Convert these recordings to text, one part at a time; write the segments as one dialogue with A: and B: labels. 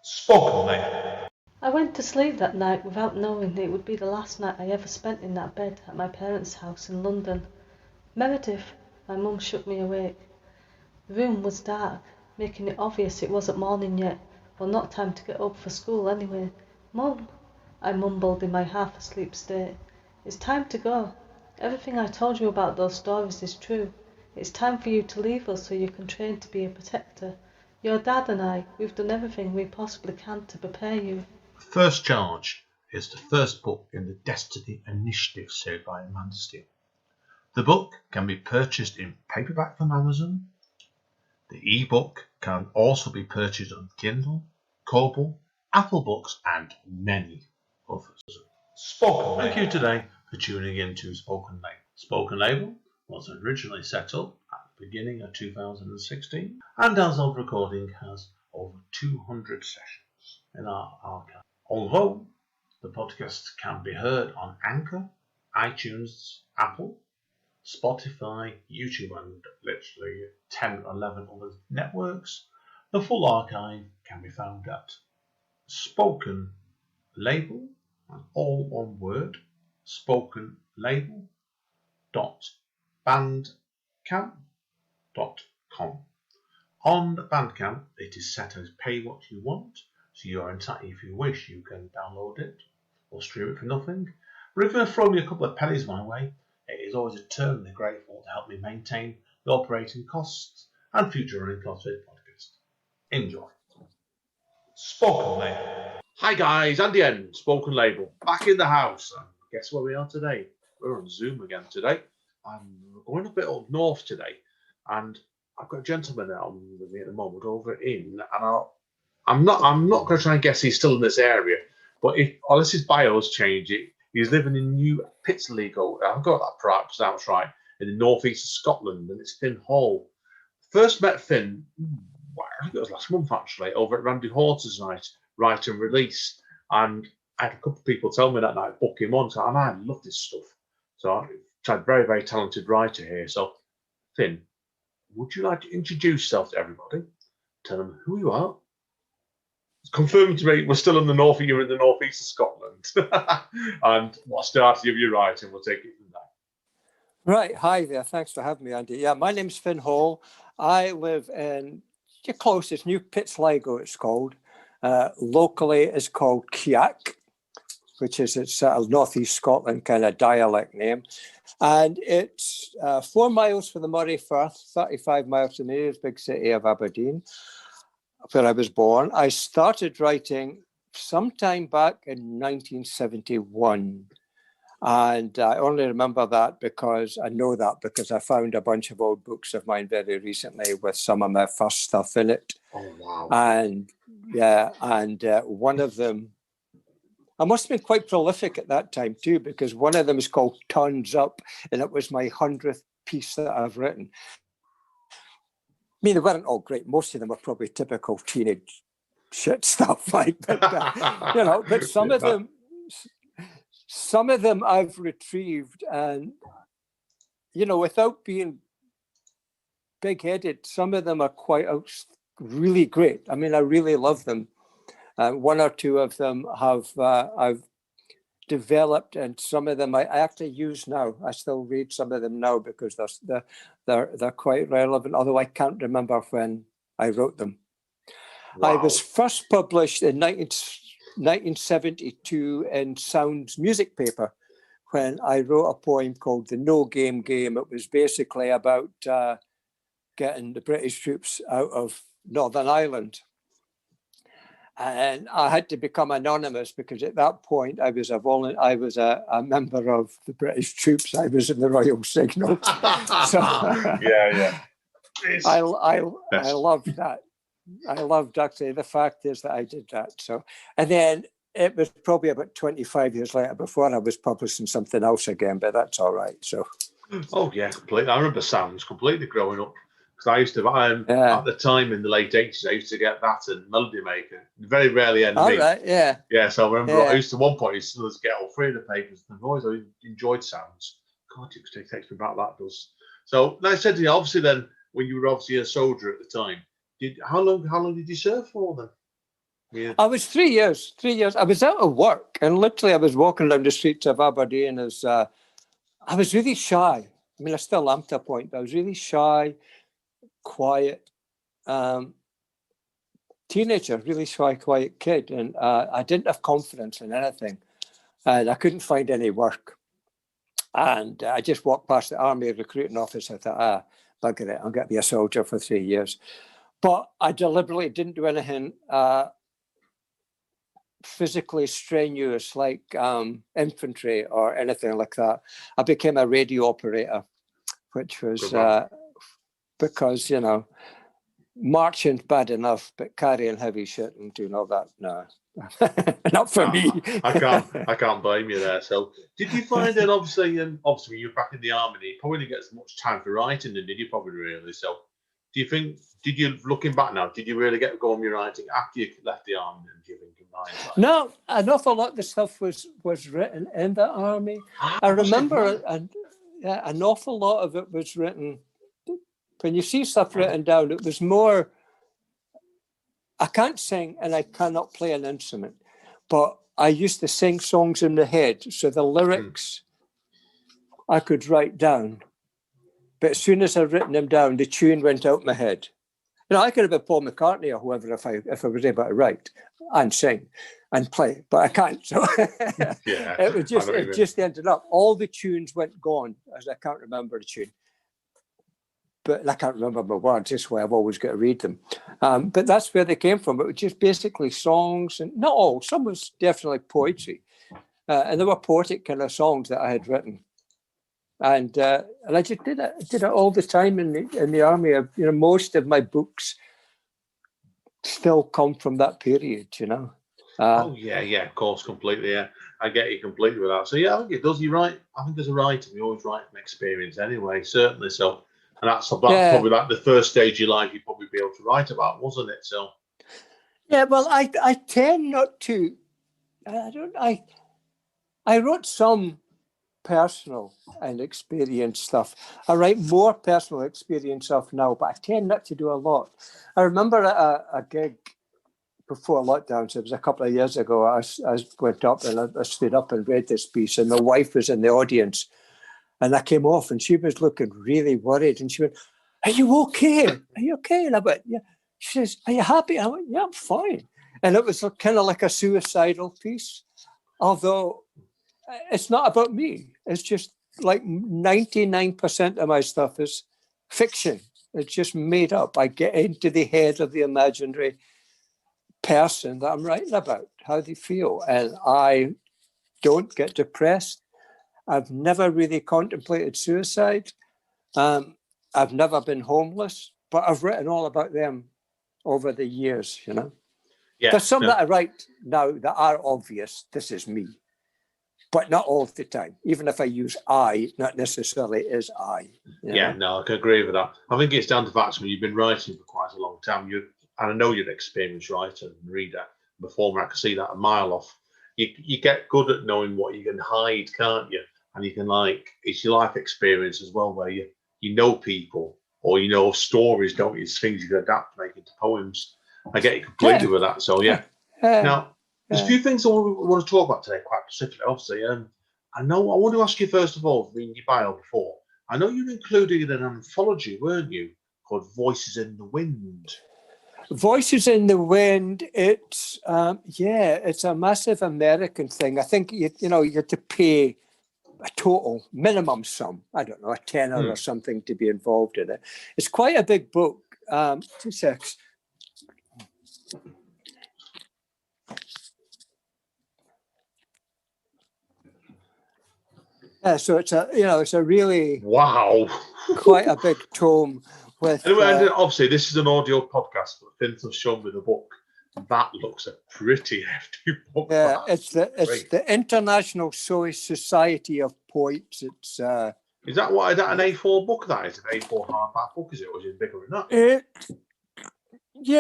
A: Spoken Labour.
B: I went to sleep that night without knowing it would be the last night I ever spent in that bed at my parents' house in London. Meredith, my mum shook me awake. The room was dark, making it obvious it wasn't morning yet, or not time to get up for school anyway. Mum, I mumbled in my half-asleep state. It's time to go. Everything I told you about those stories is true. It's time for you to leave us so you can train to be a protector. Your dad and I, we've done everything we possibly can to prepare you.
A: First Charge is the first book in the Destiny Initiative series by Amanda Steele. The book can be purchased in paperback from Amazon. The ebook can also be purchased on Kindle, Kobo, Apple Books, and many others. Spoken Thank you today for tuning in to Spoken Label. Spoken Label was originally set up at the beginning of 2016 and as of recording has over 200 sessions in our archive. Although the podcast can be heard on Anchor, iTunes, Apple, Spotify, YouTube, and literally 10 or 11 other networks, the full archive can be found at Spoken Label, and all one word, spokenlabel.bandcamp.com. On Bandcamp, it is set as pay what you want, so you're entitled, if you wish, you can download it or stream it for nothing. But if you're going to throw me a couple of pennies my way, it is always eternally grateful to help me maintain the operating costs and future running costs of this podcast. Enjoy. Spoken Label. Hi guys, Andy N, Spoken Label, back in the house. And guess where we are today? We're on Zoom again today. I'm going a bit up north today, and I've got a gentleman out with me at the moment over in, and I'm not going to try and guess he's still in this area, but unless his bio's changed, he's living in New Pitsligo. I've got that perhaps that's right, in the northeast of Scotland, and it's Finn Hall. First met Finn, I think it was last month actually, over at Randy Horton's night, Write and Release, and I had a couple of people tell me that night, book him on, and I love this stuff. So I've a very, very talented writer here. So Finn, would you like to introduce yourself to everybody? Tell them who you are. Confirm to me, we're still in the north, you're in the northeast of Scotland. And what started of your writing, we'll take it from there.
C: Right, hi there, thanks for having me, Andy. Yeah, my name's Finn Hall. I live in your closest, New Pitsligo it's called. Locally it's called Kiak, which is its northeast Scotland kind of dialect name. And it's 4 miles from the Moray Firth, 35 miles from the nearest big city of Aberdeen, where I was born. I started writing sometime back in 1971. And I only remember that because I found a bunch of old books of mine very recently with some of my first stuff in it.
A: Oh, wow.
C: And one of them, I must have been quite prolific at that time too, because one of them is called Tons Up, and it was my 100th piece that I've written. I mean, they weren't all great. Most of them were probably typical teenage shit stuff, like, but some of them I've retrieved, and without being big-headed, some of them are quite really great. I mean, I really love them. One or two of them I've developed, and some of them I actually use now. I still read some of them now because they're quite relevant, although I can't remember when I wrote them. Wow. I was first published in 1972 in Sound's music paper when I wrote a poem called The No Game Game. It was basically about getting the British troops out of Northern Ireland. And I had to become anonymous because at that point I was a member of the British troops. I was in the Royal Signal. So
A: yeah.
C: I loved that. I loved actually the fact is that I did that. So, and then it was probably about 25 years later before I was publishing something else again, but that's all right. So,
A: oh yeah, completely. I remember Sounds completely growing up because I used to at the time in the late 80s. I used to get that and Melody Maker. Very rarely NME.
C: All right, yeah.
A: Yeah, so I remember I used to at one point used to get all three of the papers. And I've always enjoyed Sounds. God, it takes me back. That does. So, like I said to you, obviously then when you were obviously a soldier at the time. How long did you serve for then? Yeah.
C: I was 3 years. 3 years. I was out of work, and literally I was walking down the streets of Aberdeen as I was really shy. I mean, I still am to a point, but I was really shy, quiet, teenager, really shy, quiet kid, and I didn't have confidence in anything, and I couldn't find any work. And I just walked past the army recruiting office. I thought, bugger it, I'm going to be a soldier for 3 years. But I deliberately didn't do anything physically strenuous like infantry or anything like that. I became a radio operator, which was because, marching's bad enough, but carrying heavy shit and doing all that, no. Not for me.
A: I can't blame you there. So, did you find that obviously when you're back in the army, you probably didn't get as much time for writing, and did you probably really? So, do you think? Did you, looking back now, did you really get going with your writing after you left the army? And do you think in hindsight?
C: No, an awful lot of the stuff was written in the army. I remember an awful lot of it was written. When you see stuff written down, it was more. I can't sing and I cannot play an instrument, but I used to sing songs in the head. So the lyrics I could write down, but as soon as I'd written them down, the tune went out my head. I could have been Paul McCartney or whoever if I was able to write and sing and play, but I can't. So it just ended up all the tunes went gone as I can't remember the tune. But I can't remember my words. That's why I've always got to read them. But that's where they came from. It was just basically songs, and not all. Some was definitely poetry, and there were poetic kind of songs that I had written. And I just did it all the time in the army. Most of my books still come from that period.
A: Of course, completely. Yeah, I get you completely with that. So yeah, I think it does. You're right. I think as a writer, we always write from experience anyway. Certainly. So. And that's probably like the first stage of your life you'd probably be able to write about, wasn't it? So,
C: yeah. Well, I tend not to. I wrote some personal and experience stuff. I write more personal experience stuff now, but I tend not to do a lot. I remember a gig before lockdown, so it was a couple of years ago. I went up and I stood up and read this piece, and my wife was in the audience. And I came off and she was looking really worried. And she went, "Are you okay? Are you okay?" And I went, "Yeah." She says, "Are you happy?" I went, "Yeah, I'm fine." And it was kind of like a suicidal piece. Although it's not about me. It's just like 99% of my stuff is fiction. It's just made up. I get into the head of the imaginary person that I'm writing about, how they feel. And I don't get depressed. I've never really contemplated suicide. I've never been homeless, but I've written all about them over the years, Yeah, there's some that I write now that are obvious. This is me, but not all the time. Even if I use I, not necessarily is I.
A: Yeah, no, I can agree with that. I think it's down to the fact when you've been writing for quite a long time. And I know you're an experienced writer and reader, performer. I can see that a mile off. You get good at knowing what you can hide, can't you? And you can it's your life experience as well, where you know people or stories, don't you? It's things you can adapt to make into poems. I get you completely with that. So yeah. Now, there's a few things I want to talk about today, quite specifically. Obviously, I want to ask you first of all, reading your bio before. I know you included an anthology, weren't you, called Voices in the Wind?
C: Voices in the Wind. It's it's a massive American thing. I think you have to pay a total minimum sum, I don't know, a tenner or something to be involved in it. It's quite a big book. 2 secs. Yeah, so it's a really quite a big tome with.
A: Anyway, obviously this is an audio podcast, but Finn's have shown me the book. That looks a pretty hefty book.
C: Yeah, it's the International Society of Poets. It's
A: is that an A4 book? That is an A4 hardback book, is it? Or is it bigger than that?
C: It's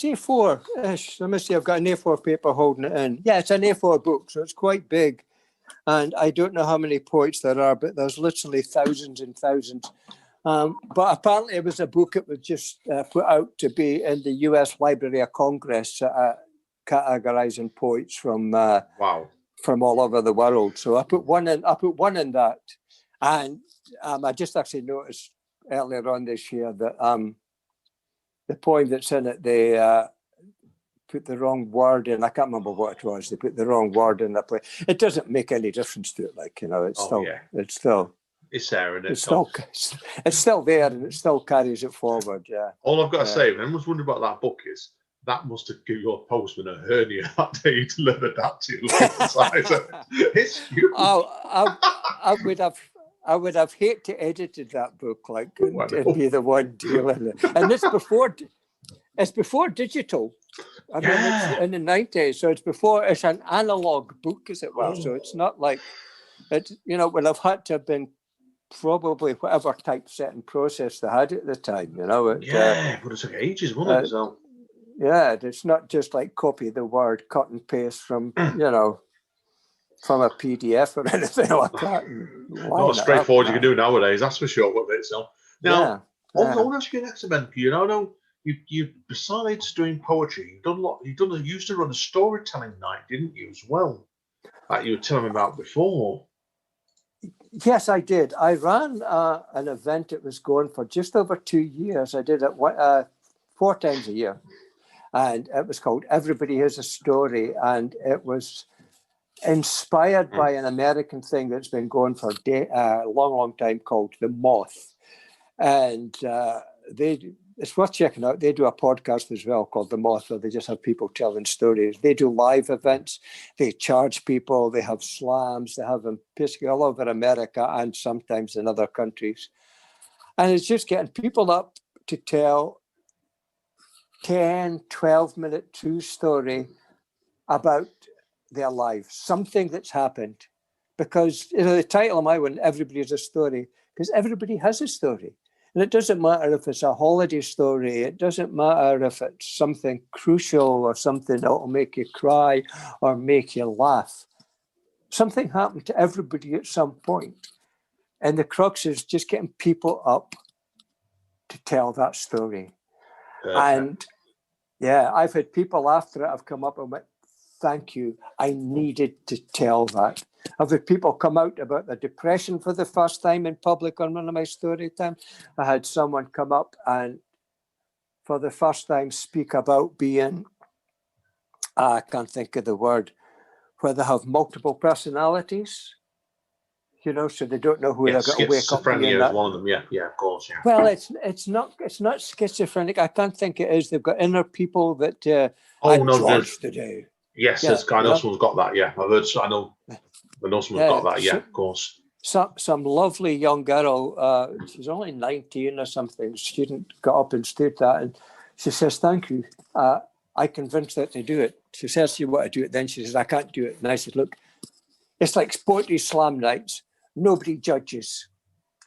C: A4-ish. Let me see, I've got an A4 paper holding it in. Yeah, it's an A4 book, so it's quite big. And I don't know how many poets there are, but there's literally thousands and thousands. But apparently it was a book that was just put out to be in the US Library of Congress, categorizing poets from all over the world. So I put one in that. And I just actually noticed earlier on this year that the poem that's in it, they put the wrong word in. I can't remember what it was. They put the wrong word in that place. It doesn't make any difference to it. Like, you know, it's there, and it's still there, and it still carries it forward. Yeah.
A: All I've got to say, if anyone's wondering about that book, is that must have given your postman a hernia that day you delivered that to you. It's huge.
C: I would have hated to edited that book, like, and be the one dealing it. And it's before digital. I mean, it's in the 90s, so it's an analog book, as it were. So it's not like it. You know, would have had to have been probably whatever typesetting process they had at the time. You know,
A: but it took ages, wasn't it? So.
C: Yeah, it's not just like copy the word, cut and paste from from a PDF or anything like that.
A: Not as straightforward you can do nowadays, that's for sure. So now, I want to ask you next, Ben. You know, you besides doing poetry, you used to run a storytelling night, didn't you, as well? Like you were telling me about before.
C: Yes, I did. I ran an event. It was going for just over 2 years. I did it 4 times a year. And it was called Everybody Has a Story. And it was inspired by an American thing that's been going for a long time called The Moth. And it's worth checking out. They do a podcast as well called The Moth, where they just have people telling stories. They do live events. They charge people. They have slams. They have them basically all over America and sometimes in other countries. And it's just getting people up to tell 10, 12-minute true story about their life, something that's happened. Because, you know, the title of my one, Everybody Has a Story, because everybody has a story. And it doesn't matter if it's a holiday story. It doesn't matter if it's something crucial or something that will make you cry or make you laugh. Something happened to everybody at some point. And the crux is just getting people up to tell that story. And yeah, I've had people after it have come up and went, thank you. I needed to tell that. I've had people come out about their depression for the first time in public on one of my story times. I had someone come up and for the first time speak about being, I can't think of the word, where they have multiple personalities. You know, so they don't know who they're going to wake up being.
A: Schizophrenia is one of them. Yeah, of course. Yeah.
C: Well, it's not schizophrenic. I can't think it is. They've got inner people that drugs to do.
A: Yes, I know someone's got that. Yeah, I know someone's got that. Yeah, of course.
C: Some lovely young girl. She's only 19 or something. Student got up and stood that, and she says, "Thank you. I convinced her to do it." She says, "You want to do it?" Then she says, "I can't do it." And I said, "Look, it's like poetry slam nights. Nobody judges.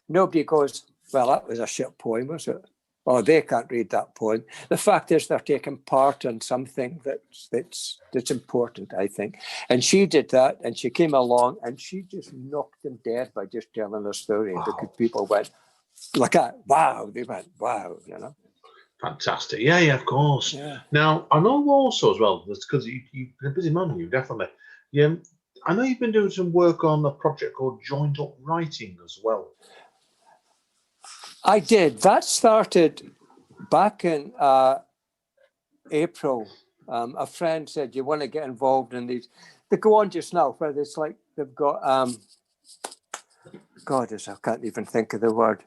C: Nobody goes, well, that was a shit poem, was it? Or they can't read that poem." The fact is they're taking part in something that's important, I think. And she did that, and she came along, and she just knocked them dead by just telling her story. Wow. Because people went, like, wow. They went, wow, you know.
A: Fantastic. Yeah, of course. Yeah. Now, I know also as well, because you're a busy man, you definitely. Yeah. I know you've been doing some work on a project called Joined Up Writing as well.
C: I did. That started back in April. A friend said, "You want to get involved in these?" They go on just now, where it's like they've got, I can't even think of the word.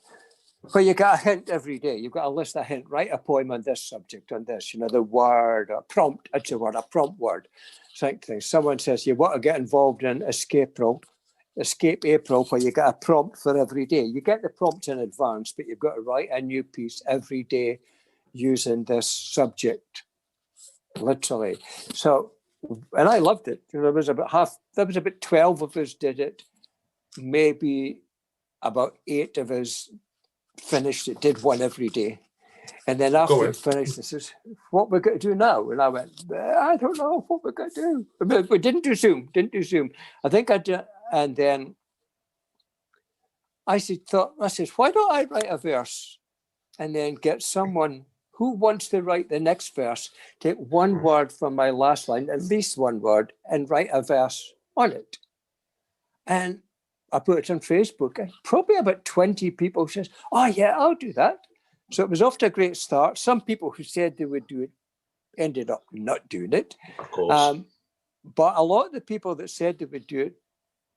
C: Where you get a hint every day. You've got a list of hint. Write a poem on this subject, on this. You know, the word, a prompt. It's a word, a prompt word. Something. Someone says you want to get involved in Escape April, where you get a prompt for every day. You get the prompt in advance, but you've got to write a new piece every day using this subject, literally. So, and I loved it. There was about 12 of us did it. Maybe about 8 of us finished it, did one every day. And then after it finished, they says, "What we're going to do now?" And I went, "I don't know what we're going to do." But we didn't do Zoom. I think I did. And then I said, why don't I write a verse and then get someone who wants to write the next verse, take one word from my last line, at least one word, and write a verse on it. And I put it on Facebook, and probably about 20 people says, oh yeah, I'll do that. So it was off to a great start. Some people who said they would do it ended up not doing it.
A: Of course.
C: But a lot of the people that said they would do it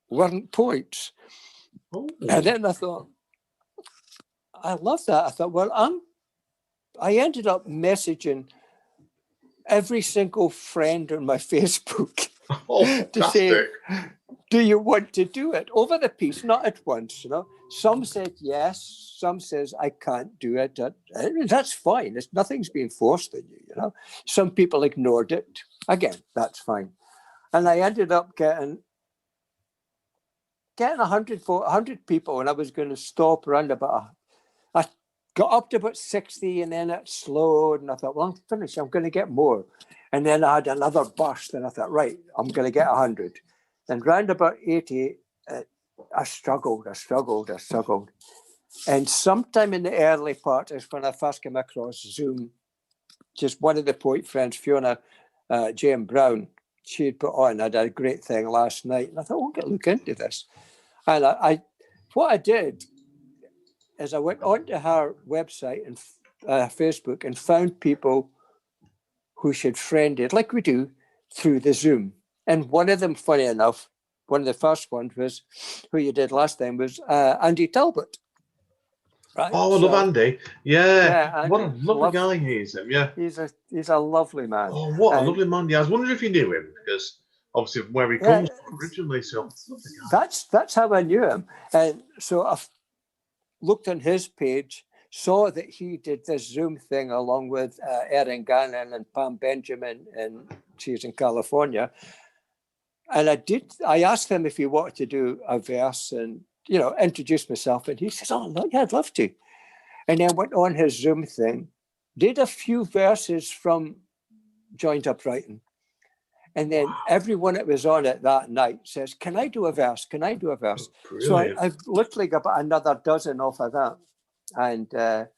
C: weren't poets.
A: Oh.
C: And then I thought, I love that. I thought, well, I ended up messaging every single friend on my Facebook to say, do you want to do it over the piece? Not at once, you know. Some said yes, some says I can't do it. That's fine. Nothing's being forced on you, you know. Some people ignored it. Again, that's fine. And I ended up getting 100 people, and I was going to stop around about. I got up to about 60, and then it slowed, and I thought, well, I'm finished. I'm going to get more. And then I had another burst, and I thought, right, I'm going to get 100. And round about 80, I struggled. And sometime in the early part is when I first came across Zoom. Just one of the poet friends, Fiona J.M. Brown, she had put on, I had a great thing last night. And I thought, I'll look into this. And what I did is I went onto her website and Facebook and found people who she'd friended, like we do, through the Zoom. And one of them, funny enough, one of the first ones was, who you did last time, was Andy Talbot. Right?
A: Oh, I love Andy. Yeah.
C: Andy,
A: what a lovely guy he is. Yeah.
C: He's a lovely man.
A: Oh, what a lovely man. Yeah, I was wondering if you knew him, because obviously where he comes from originally. So
C: that's how I knew him. And so I looked on his page, saw that he did this Zoom thing along with Erin Gannon and Pam Benjamin, and she's in California. And I asked him if he wanted to do a verse and, you know, introduce myself. And he says, oh, yeah, I'd love to. And then went on his Zoom thing, did a few verses from Joint Up Writing. And then everyone that was on it that night says, can I do a verse? Can I do a verse?
A: Oh,
C: so I've literally got about another dozen off of that. And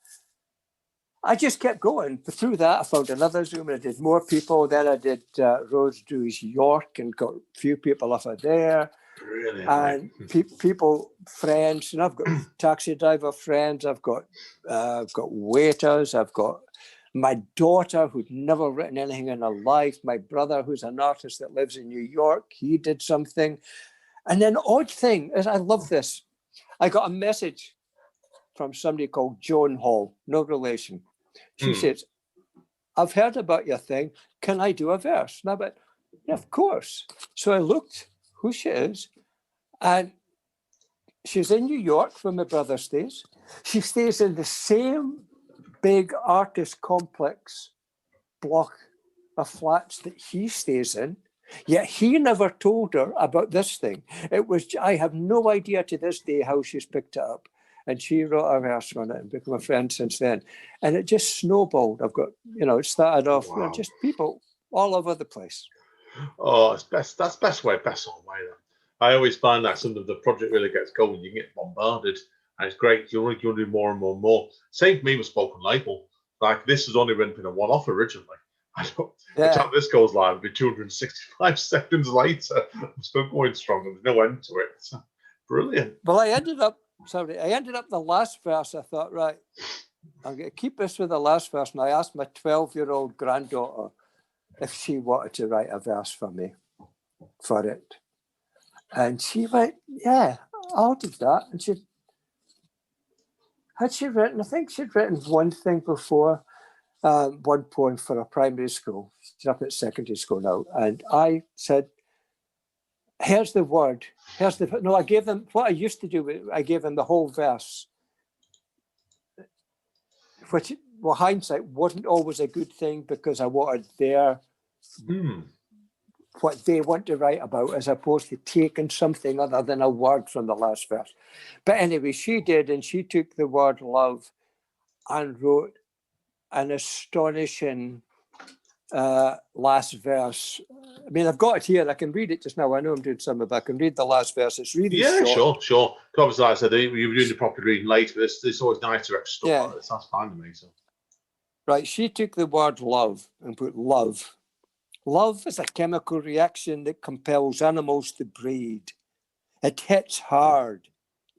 C: I just kept going. Through that, I found another Zoom and I did more people. Then I did Rose Drew's York and got a few people off of there.
A: Brilliant.
C: And people, friends, and I've got taxi driver friends. I've got waiters. I've got my daughter who'd never written anything in her life. My brother, who's an artist that lives in New York, he did something. And then odd thing is, I love this. I got a message from somebody called Joan Hall, no relation. She says, I've heard about your thing. Can I do a verse? And I went, yeah, of course. So I looked who she is, and she's in New York where my brother stays. She stays in the same big artist complex block of flats that he stays in. Yet he never told her about this thing. I have no idea to this day how she's picked it up. And she wrote a verse on it and become a friend since then. And it just snowballed. I've got, it started off, just people all over the place.
A: Oh, it's best. That's best way, best all way. Then I always find that sometimes the project really gets going, you get bombarded, and it's great. You want to do more and more and more. Same for me with spoken label. Like this has only been a one-off originally. By the time this goes live, it'll be 265 seconds later. I'm still going strong. There's no end to it. So, brilliant.
C: Well, I ended up the last verse. I thought, right, I'm going to keep this with the last verse. And I asked my 12-year-old granddaughter if she wanted to write a verse for me for it. And she went, yeah, I'll do that. And I think she'd written one thing before, one poem for a primary school. She's up at secondary school now. And I said, here's the word. I gave them, what I used to do, I gave them the whole verse, which, well, hindsight wasn't always a good thing because I wanted what they want to write about as opposed to taking something other than a word from the last verse. But anyway, she did, and she took the word love and wrote an astonishing last verse. I mean, I've got it here. I can read it just now. I know I'm doing some of it. I can read the last verse. It's really short.
A: Sure. Obviously, like I said, you're doing the proper reading later. But it's always nice to extra stuff like this. That's fine to me. So.
C: Right. She took the word love and put love. Love is a chemical reaction that compels animals to breed. It hits hard,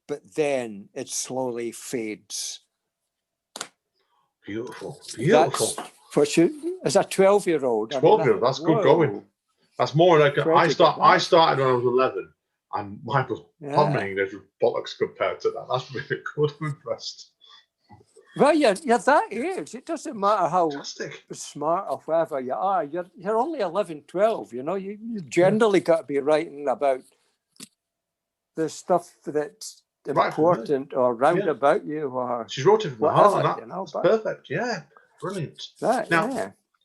C: but then it slowly fades.
A: Beautiful.
C: That's for she as a 12-year-old.
A: 12-year-old, that's good going. That's more like I started when I was 11, and mine was plumbing. There's bollocks compared to that. That's really good. I'm impressed.
C: Well, you're that age. It doesn't matter how smart or whatever you are. You're only 11, 12. You know, you generally got to be writing about the stuff that's important or round about you. Or
A: she wrote it from the heart, and that's perfect. Yeah, brilliant.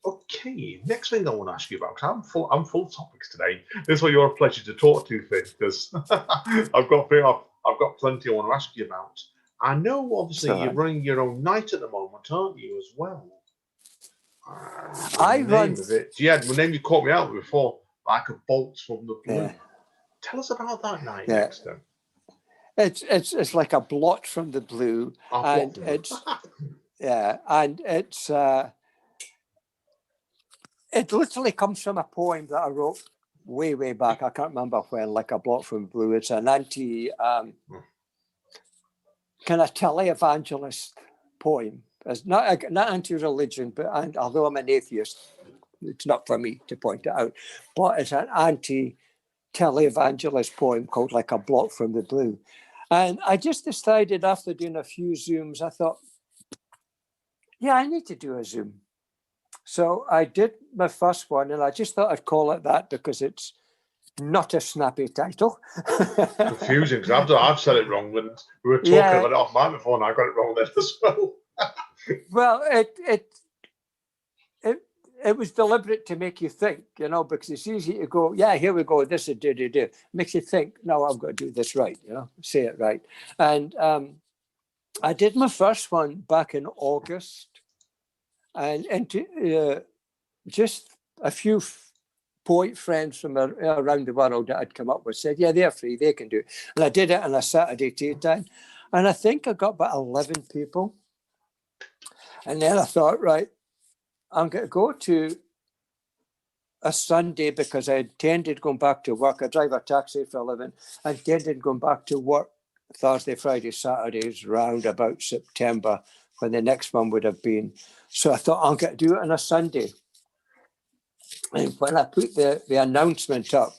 A: Okay, next thing I want to ask you about, because I'm full of topics today. This is why you're a pleasure to talk to, Finn, because I've got plenty I want to ask you about. I know, obviously, you're running your own night at the moment, aren't you, as well? The name you caught me out with before, like a bolt from the blue. Tell us about that night next then.
C: It's like a blot from the blue, and it's it literally comes from a poem that I wrote way back. I can't remember when. Like a blot from blue. It's an anti kind of televangelist poem. It's not anti-religion, but although I'm an atheist, it's not for me to point it out. But it's an anti-televangelist poem called like a blot from the blue. And I just decided after doing a few Zooms, I thought, I need to do a Zoom. So I did my first one, and I just thought I'd call it that because it's not a snappy title.
A: Confusing, because I've said it wrong when we were talking about it off microphone. I got it wrong then as well.
C: Well, it was deliberate to make you think, because it's easy to go, here we go, this is do. Makes you think, no, I've got to do this right, say it right. And I did my first one back in August, and just a few poet friends from around the world that I'd come up with said, they're free, they can do it. And I did it on a Saturday tea time. And I think I got about 11 people. And then I thought, right, I'm going to go to a Sunday because I intended going back to work. I drive a taxi for a living. I intended going back to work Thursday, Friday, Saturdays, round about September, when the next one would have been. So I thought, I'm going to do it on a Sunday. And when I put the announcement up,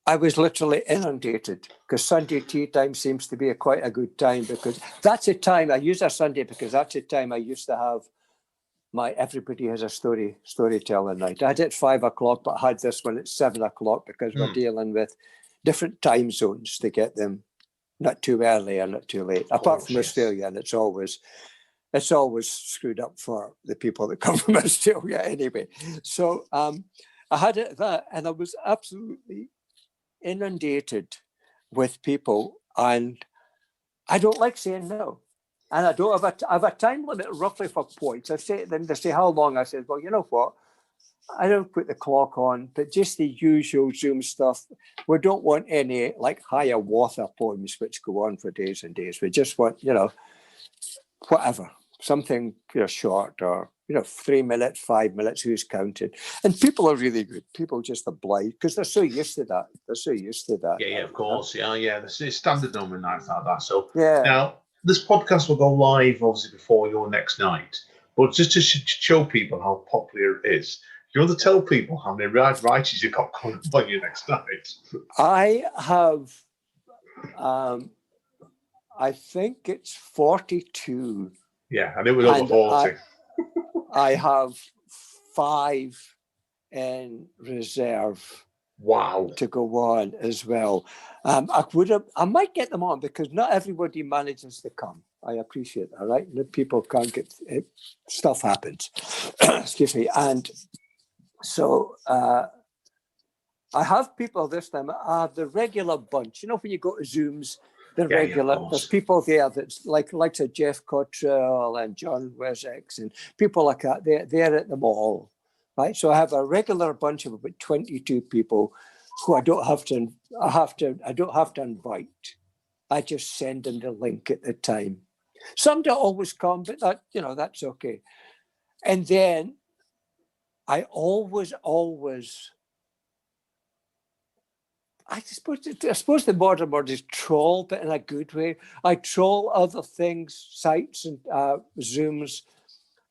C: I was literally inundated, because Sunday tea time seems to be quite a good time, because that's a time I use a Sunday because that's a time I used to have my everybody has a storytelling night. I had it at 5 o'clock, but I had this one at 7 o'clock because we're dealing with different time zones to get them not too early or not too late. Apart from Australia, and it's always screwed up for the people that come from Australia anyway. So I had it that, and I was absolutely inundated with people, and I don't like saying no. And I don't have a time limit roughly for points. I say to them, they say, how long? I said, well, you know what? I don't put the clock on, but just the usual Zoom stuff. We don't want any like higher water poems which go on for days and days. We just want, whatever, something short or 3 minutes, 5 minutes, who's counting. And people are really good. People just oblige because they're so used to that.
A: Yeah, of course. Yeah. This is standard number nights like that. So now this podcast will go live obviously before your next night. But just to show people how popular it is, you want to tell people how many writers you've got coming on your next night?
C: I have, I think it's 42.
A: Yeah, and it was over 40.
C: I have 5 in reserve.
A: Wow.
C: To go on as well. I might get them on because not everybody manages to come. I appreciate that, right? The people can't get it, stuff happens. Excuse me. And so I have people this time. I have the regular bunch. When you go to Zooms, the
A: Yeah,
C: regular.
A: of
C: There's
A: course.
C: people there that's like Jeff Cottrell and John Wessex and people like that. They're at them all, right? So I have a regular bunch of about 22 people who I don't have to invite. I just send them the link at the time. Some don't always come, but that's okay. And then I always, I suppose the modern word is troll, but in a good way. I troll other things, sites and Zooms,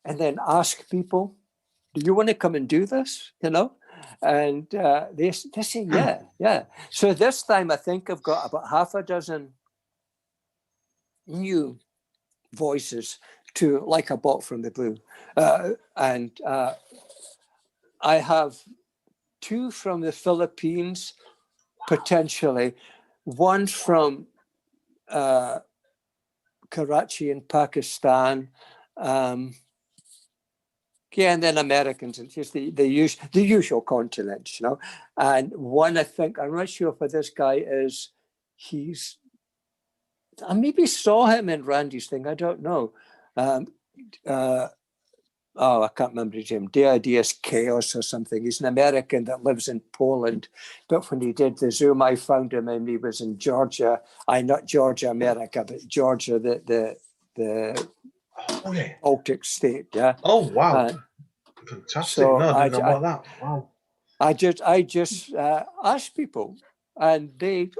C: and then ask people, do you want to come and do this? And they say, yeah. So this time I think I've got about half a dozen new voices to Like a Bot from the Blue. And I have 2 from the Philippines, potentially, one from Karachi in Pakistan, and then Americans, and just the usual continents, And one, I think, I'm not sure if this guy is, I maybe saw him in Randy's thing, I don't know. I can't remember his name, DIDS Chaos or something. He's an American that lives in Poland. But when he did the Zoom, I found him and he was in Georgia. Not Georgia, America, but Georgia, the Baltic state. Yeah.
A: Oh, wow. Fantastic.
C: So
A: No, I didn't know about that. Wow.
C: I just ask people and they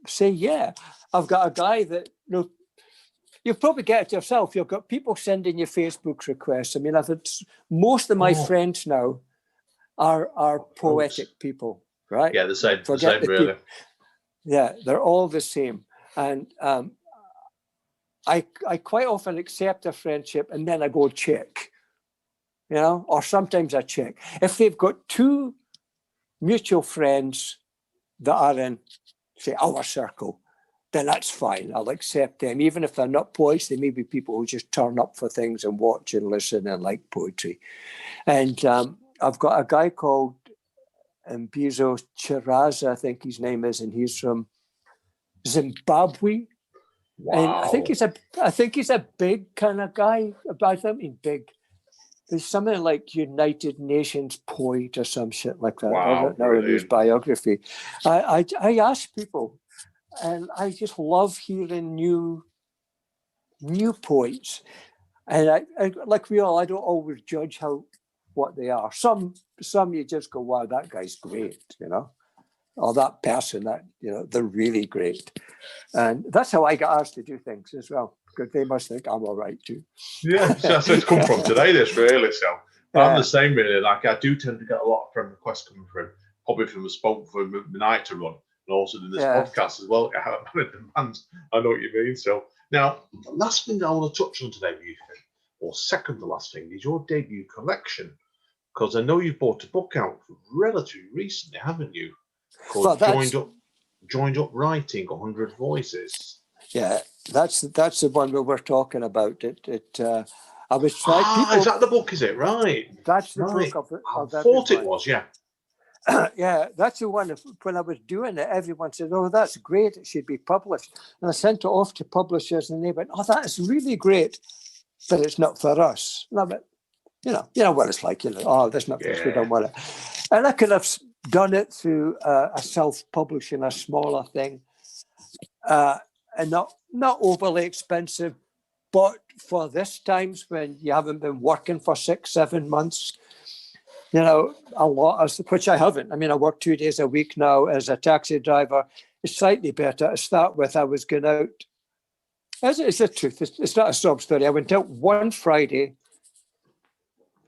C: say, yeah. I've got a guy that, you'll probably get it yourself. You've got people sending you Facebook requests. I mean, I've had most of my friends now are poetic people, right?
A: Yeah, the same really.
C: People. Yeah, they're all the same. And I quite often accept a friendship and then I go check, or sometimes I check. If they've got 2 mutual friends that are in, say, our circle, then that's fine. I'll accept them. Even if they're not poets, they may be people who just turn up for things and watch and listen and like poetry. And I've got a guy called Mbizo Chiraza, I think his name is, and he's from Zimbabwe.
A: Wow.
C: And I think he's a big kind of guy. I mean big. There's something like United Nations poet or some shit like that.
A: Wow,
C: I don't know in his biography. I ask people, and I just love hearing new poets. And I like we all, I don't always judge what they are. Some you just go, wow, that guy's great, or that person, that they're really great. And that's how I got asked to do things as well, because they must think I'm all right too.
A: Yeah, so that's where it's come from today, this really. So I'm the same really. Like I do tend to get a lot of friend requests coming through, probably from the spoke for the night to run, and also in this podcast as well. Demands. I know what you mean. So now, the last thing I want to touch on today with you, Finn, or second to last thing, is your debut collection. Because I know you bought a book out relatively recently, haven't you? Called Joined Up Writing, 100 Voices.
C: Yeah, that's the one we were talking about. I was trying.
A: Is that the book? Is it right?
C: That's the book of
A: I thought it was. Yeah.
C: Yeah, that's the one. When I was doing it, everyone said, "Oh, that's great! It should be published." And I sent it off to publishers, and they went, "Oh, that is really great, but it's not for us." No, but you know what it's like. Oh, that's not for us. We don't want it. And I could have done it through a self-publishing, a smaller thing, and not overly expensive. But for this times when you haven't been working for 6-7 months, a lot, which I haven't. I mean, I work 2 days a week now as a taxi driver. It's slightly better. To start with, I was going out. It's the truth. It's not a sob story. I went out one Friday.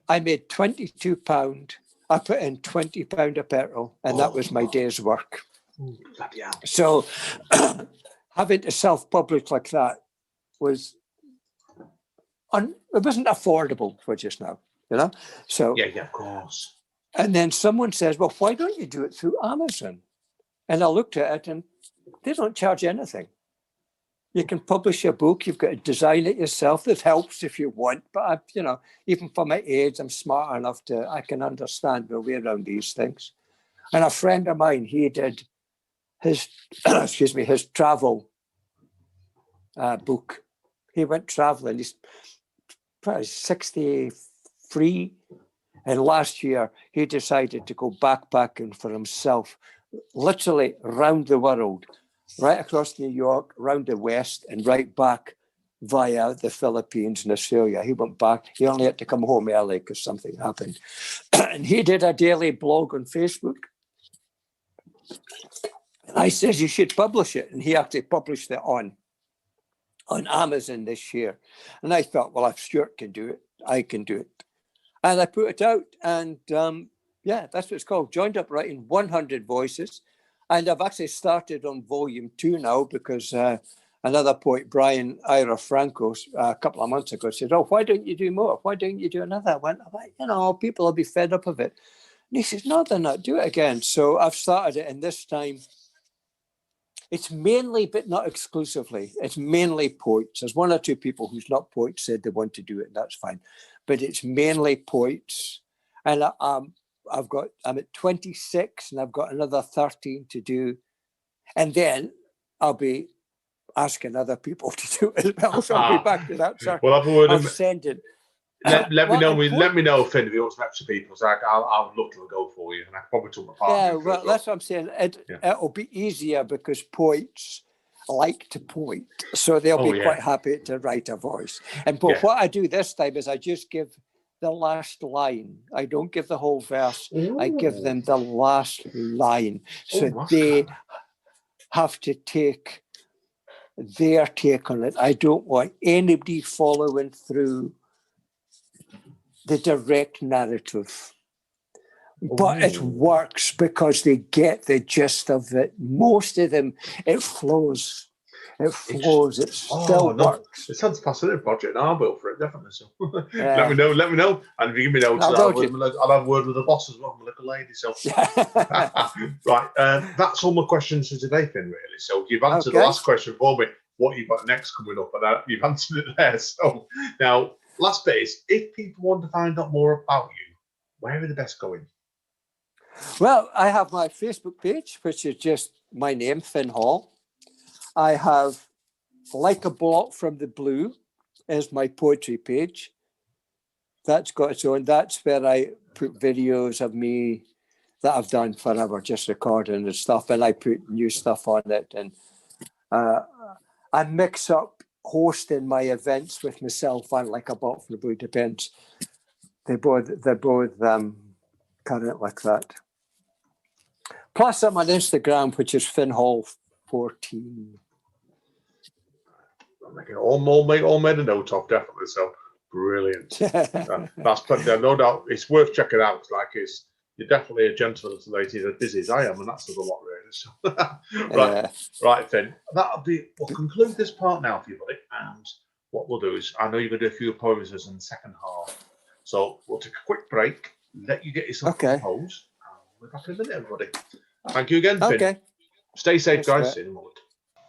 C: I made £22. I put in £20 of petrol, and that was my day's work. So having to self-publish like that was it wasn't affordable for just now, So
A: yeah, of course.
C: And then someone says, "Well, why don't you do it through Amazon?" And I looked at it, and they don't charge anything. You can publish a book. You've got to design it yourself. It helps if you want, but even for my age, I'm smart enough I can understand my way around these things. And a friend of mine, he did his his travel book. He went traveling. He's probably 63. And last year, he decided to go backpacking for himself, literally round the world, right across New York, round the West, and right back via the Philippines and Australia. He went back. He only had to come home early because something happened. And he did a daily blog on Facebook. And I said, you should publish it. And he actually published it on Amazon this year. And I thought, well, if Stuart can do it, I can do it. And I put it out. And yeah, that's what it's called. Joined Up Writing 100 Voices. And I've actually started on volume 2 now because another poet, Brian Ira Franco, a couple of months ago said, oh, why don't you do more? Why don't you do another? I went, people will be fed up of it. And he says, no, then not do it again. So I've started it, and this time it's mainly, but not exclusively, it's mainly poets. There's one or two people who's not poets said they want to do it, and that's fine. But it's mainly poets. And I'm at 26, and I've got another 13 to do. And then I'll be asking other people to do it as well. So I'll be back to that circle.
A: Well, I've already
C: send it.
A: Let me know. Let me know, Finn, if you want some extra people. So I'll look to go for you, and I can probably talk my partner.
C: Yeah, well, that's what I'm saying. It'll be easier because poets like to point, so they'll be quite happy to write a voice. But what I do this time is I just give the last line. I don't give the whole verse. Ooh. I give them the last line, so they have to take their take on it. I don't want anybody following through the direct narrative. But it works because they get the gist of it. Most of them, it flows. It flows. It still works.
A: It sounds fascinating project. I'll build for it, definitely. So let me know. And if you give me notes, I'll have a word with the boss as well, my little lady. So right, that's all my questions for today, Finn, really. So you've answered the last question for me. What you've got next coming up, and you've answered it there. So now, last bit is, if people want to find out more about you, where are the best going?
C: Well, I have my Facebook page, which is just my name, Finn Hall. I have Like a Blot from the Blue is my poetry page. That's got its own. That's where I put videos of me that I've done forever, just recording and stuff, and I put new stuff on it. And I mix up hosting my events with myself and Like a Blot from the Blue. Depends. They're both current like that. Plus, I'm on Instagram, which is FinnHall14.
A: I'm making all made a note of, definitely. So brilliant. That's plenty. No doubt, it's worth checking out. You're definitely a gentleman lady, as busy as I am, and that says a lot, really. So, right, Finn. We'll conclude this part now for you, buddy. And what we'll do is, I know you're going to do a few poems in the second half, so we'll take a quick break, let you get yourself composed. We're back in a minute, everybody. Thank you again, Finn. Stay safe, guys. See you in a moment.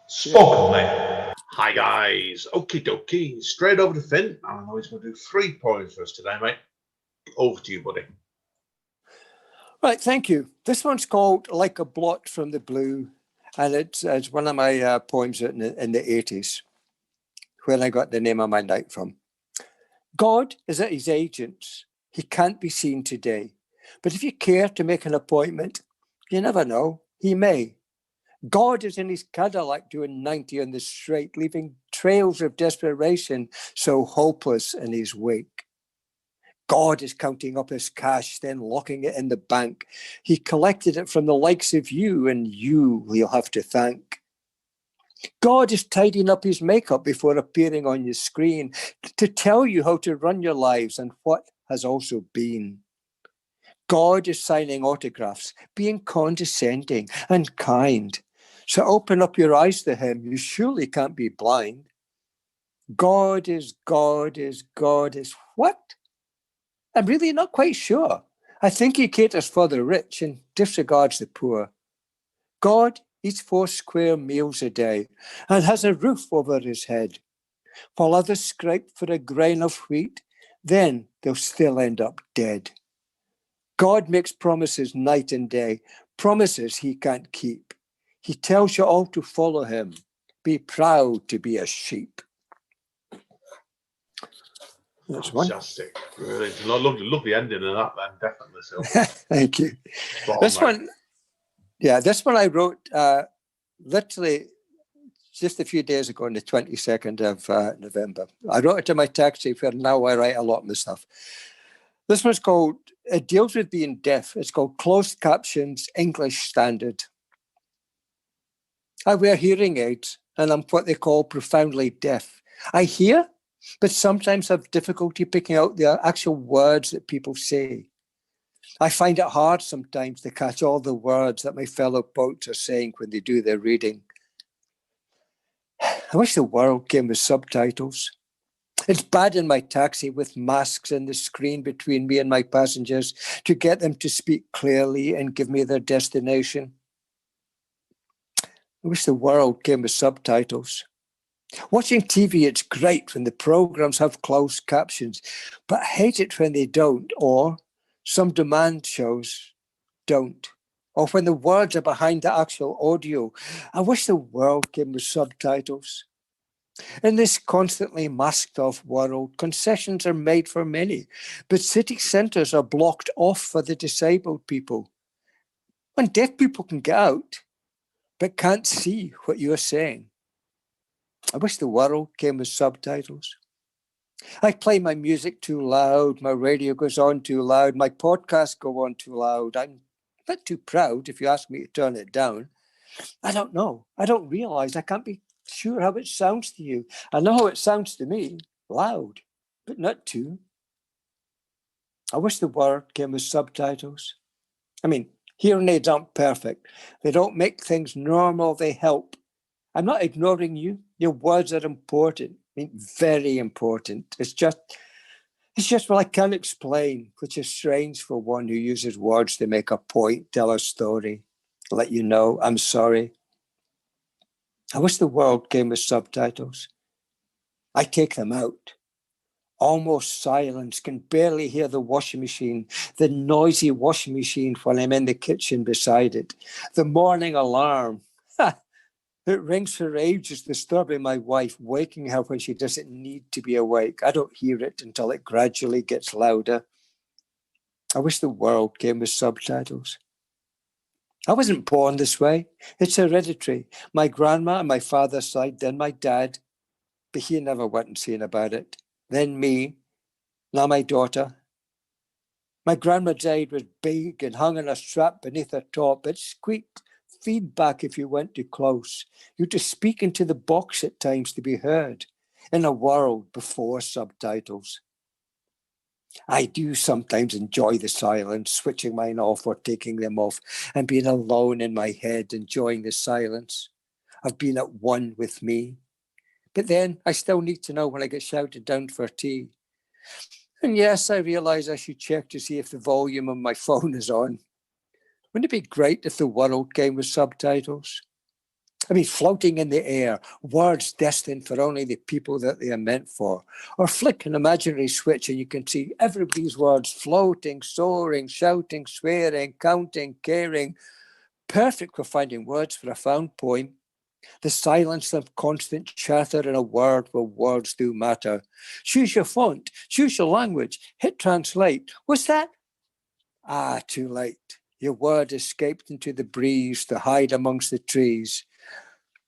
A: Spoken Man. Hi, guys. Okie dokie. Straight over to Finn. I know he's going to do 3 poems for us today, mate. Over to you, buddy.
C: Right, thank you. This one's called Like a Blot from the Blue, and it's one of my poems in the 80s, where I got the name of my night from. God is at his agents. He can't be seen today. But if you care to make an appointment, you never know, he may. God is in his Cadillac doing 90 on the straight, leaving trails of desperation so hopeless in his wake. God is counting up his cash, then locking it in the bank. He collected it from the likes of you, and you he'll have to thank. God is tidying up his makeup before appearing on your screen to tell you how to run your lives and what has also been. God is signing autographs, being condescending and kind. So open up your eyes to him. You surely can't be blind. God is what? I'm really not quite sure. I think he caters for the rich and disregards the poor. God eats 4 square meals a day and has a roof over his head. While others scrape for a grain of wheat, then they'll still end up dead. God makes promises night and day, promises he can't keep. He tells you all to follow him, Be proud to be a sheep. That's
A: Fantastic. Brilliant. I love the ending of that then, definitely. So
C: Thank you.
A: spot
C: This
A: on, mate.
C: one, this one I wrote literally just a few days ago on the 22nd of November. I wrote it to my taxi for now. I write a lot of my stuff. This one's called, it deals with being deaf. It's called Closed Captions, English Standard. I wear hearing aids and I'm what they call profoundly deaf. I hear, but sometimes have difficulty picking out the actual words that people say. I find it hard sometimes to catch all the words that my fellow poets are saying when they do their reading. I wish the world came with subtitles. It's bad in my taxi with masks and the screen between me and my passengers to get them to speak clearly and give me their destination. I wish the world came with subtitles. Watching TV, it's great when the programs have closed captions, but I hate it when they don't, or some demand shows don't, or when the words are behind the actual audio. I wish the world came with subtitles. In this constantly masked off world, concessions are made for many, but city centres are blocked off for the disabled people. And deaf people can get out, but can't see what you're saying. I wish the world came with subtitles. I play my music too loud, my radio goes on too loud, my podcasts go on too loud. I'm not too proud if you ask me to turn it down. I don't know. I don't realise. I can't be sure how it sounds to you. I know how it sounds to me, loud, but not too. I wish the world came with subtitles. I mean, hearing aids aren't perfect. They don't make things normal, they help. I'm not ignoring you. Your words are important. I mean, very important. It's just, well, I can't explain, which is strange for one who uses words to make a point, tell a story, let you know, I'm sorry. I wish the world came with subtitles. I take them out. Almost silence, can barely hear the washing machine, the noisy washing machine when I'm in the kitchen beside it. The morning alarm. It rings for ages, disturbing my wife, waking her when she doesn't need to be awake. I don't hear it until it gradually gets louder. I wish the world came with subtitles. I wasn't born this way. It's hereditary. My grandma on my father's side, then my dad, but he never went and seen about it. Then me, now my daughter. My grandma died was big and hung on a strap beneath her top. It squeaked. Feedback if you went too close. You had to speak into the box at times to be heard in a world before subtitles. I do sometimes enjoy the silence, switching mine off or taking them off and being alone in my head, enjoying the silence. I've been at one with me. But then I still need to know when I get shouted down for tea. And yes, I realise I should check to see if the volume on my phone is on. Wouldn't it be great if the world came with subtitles? I mean, floating in the air, words destined for only the people that they are meant for. Or flick an imaginary switch and you can see everybody's words floating, soaring, shouting, swearing, counting, caring. Perfect for finding words for a found poem. The silence of constant chatter in a world where words do matter. Choose your font, choose your language, hit translate. What's that? Ah, too late. Your word escaped into the breeze to hide amongst the trees.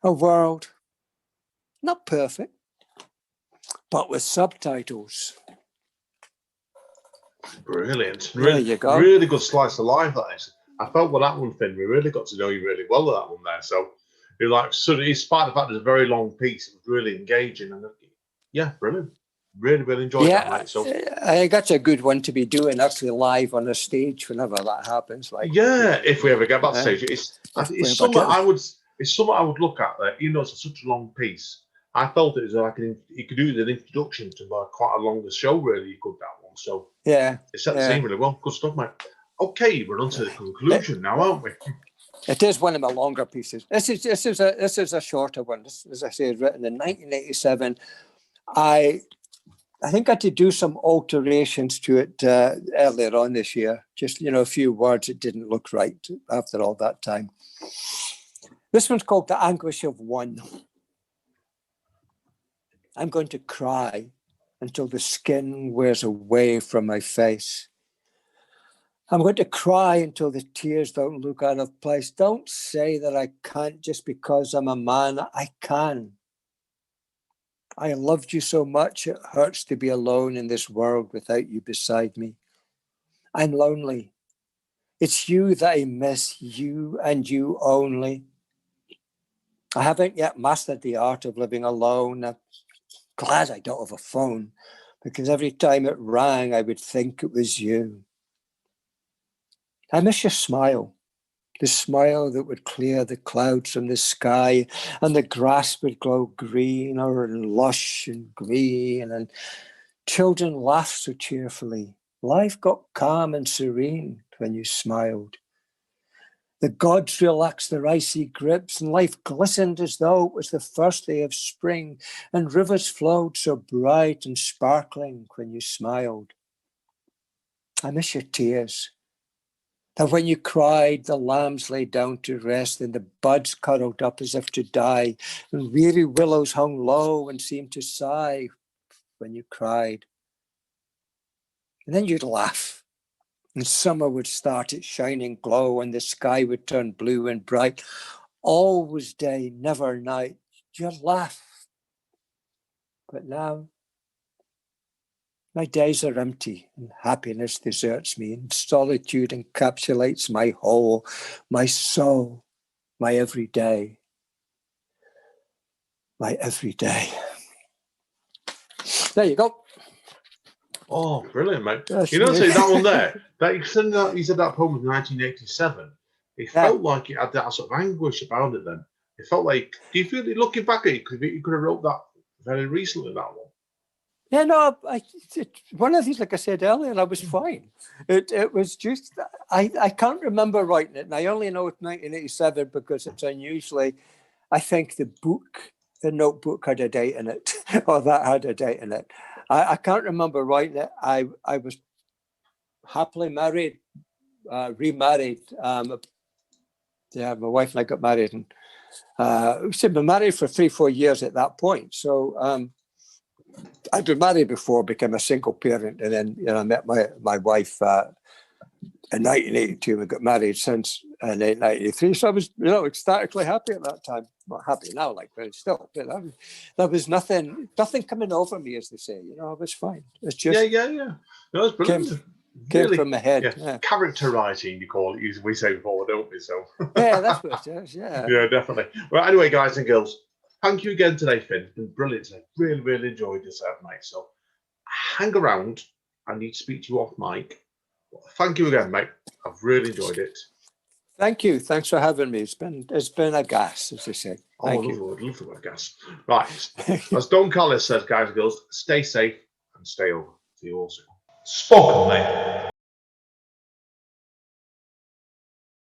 C: A world, not perfect, but with subtitles.
A: Brilliant.
C: There you go.
A: Really good slice of life, that is. I felt with that one, Finn, we really got to know you really well with that one there. So, you're like, sort of, despite the fact it's a very long piece, it was really engaging. And yeah, brilliant. Really enjoyed that, mate. So,
C: I think that's a good one to be doing actually live on a stage whenever that happens. Like,
A: yeah, if we ever get back to stage, it's something I would look at there. Even though it's such a long piece, I felt it was like you could do it as an introduction to quite a longer show. Really, you could that one. So
C: yeah,
A: it set the scene really well. Good stuff, mate. Okay, we're on to the conclusion now, aren't we?
C: It is one of my longer pieces. This is a shorter one. This, as I say, written in 1987. I think I had to do some alterations to it earlier on this year. Just, a few words that didn't look right after all that time. This one's called The Anguish of One. I'm going to cry until the skin wears away from my face. I'm going to cry until the tears don't look out of place. Don't say that I can't just because I'm a man. I can. I loved you so much, it hurts to be alone in this world without you beside me. I'm lonely. It's you that I miss, you and you only. I haven't yet mastered the art of living alone. I'm glad I don't have a phone, because every time it rang, I would think it was you. I miss your smile, the smile that would clear the clouds from the sky, and the grass would grow greener and lush and green, and children laughed so cheerfully. Life got calm and serene when you smiled. The gods relaxed their icy grips, and life glistened as though it was the first day of spring, and rivers flowed so bright and sparkling when you smiled. I miss your tears. That when you cried, the lambs lay down to rest, and the buds cuddled up as if to die, and weary willows hung low and seemed to sigh when you cried. And then you'd laugh, and summer would start its shining glow, and the sky would turn blue and bright. All was day, never night. You'd laugh. But now, my days are empty, and happiness deserts me, and solitude encapsulates my whole, my soul, my every day. My every day. There you go.
A: Oh, brilliant, mate.
C: That's
A: You know,
C: me.
A: say that one there, that you said that poem in 1987. It felt like it had that sort of anguish about it then. It felt like, do you feel, looking back at it, you could have wrote that very recently, that one?
C: Yeah, no, one of the things, like I said earlier, I was fine. It was just, I can't remember writing it, and I only know it's 1987 because it's unusually, I think the notebook had a date in it, or that had a date in it. I can't remember writing it. I was happily married, remarried. My wife and I got married, and we'd been married for 3-4 years at that point. So I'd been married before, became a single parent, and then I met my wife in 1982. We got married since in 1983. So I was ecstatically happy at that time. Not happy now, but still, there was nothing coming over me, as they say. I was fine. It's just
A: yeah. No, it's brilliant.
C: Came from my head.
A: Yeah. Character writing, you call it. We say before, don't we? So
C: yeah, that's what it is. Yeah.
A: Yeah, definitely. Well, anyway, guys and girls, thank you again today, Finn. It's been brilliant today. Really, really enjoyed this, mate. So hang around. I need to speak to you off mic. Thank you again, mate. I've really enjoyed it.
C: Thank you. Thanks for having me. It's been a gas, as they say. Thank you.
A: Love the word gas. Right. As Don Collis says, guys and girls, stay safe and stay over. See you all soon. Spoken, mate.